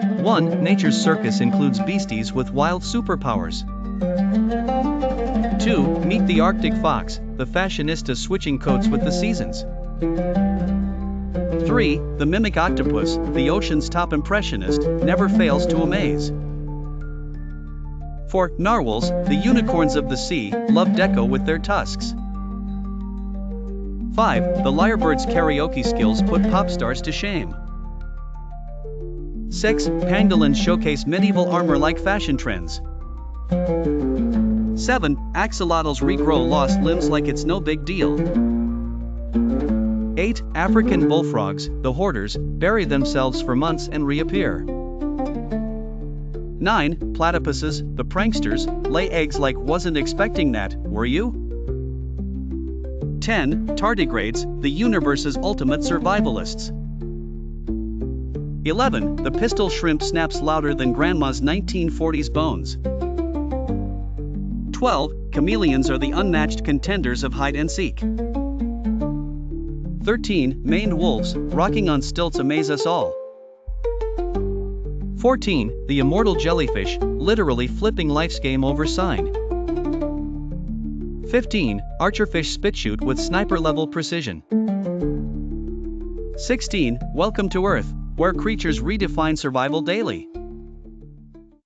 1. Nature's circus includes beasties with wild superpowers. 2. Meet the Arctic fox, the fashionista switching coats with the seasons. 3. The mimic octopus, the ocean's top impressionist, never fails to amaze. 4. Narwhals, the unicorns of the sea, love deco with their tusks. 5. The lyrebirds' karaoke skills put pop stars to shame. 6. Pangolins showcase medieval armor like fashion trends. 7. Axolotls regrow lost limbs like it's no big deal. 8. African bullfrogs, the hoarders, bury themselves for months and reappear. 9. Platypuses, the pranksters, lay eggs like wasn't expecting that, were you? 10. Tardigrades, the universe's ultimate survivalists. 11. The pistol shrimp snaps louder than grandma's 1940s bones. 12. Chameleons are the unmatched contenders of hide and seek. 13. Maned wolves, rocking on stilts amaze us all. 14. The immortal jellyfish, literally flipping life's game over sign. 15. Archerfish spit-shoot with sniper-level precision. 16. Welcome to Earth, where creatures redefine survival daily.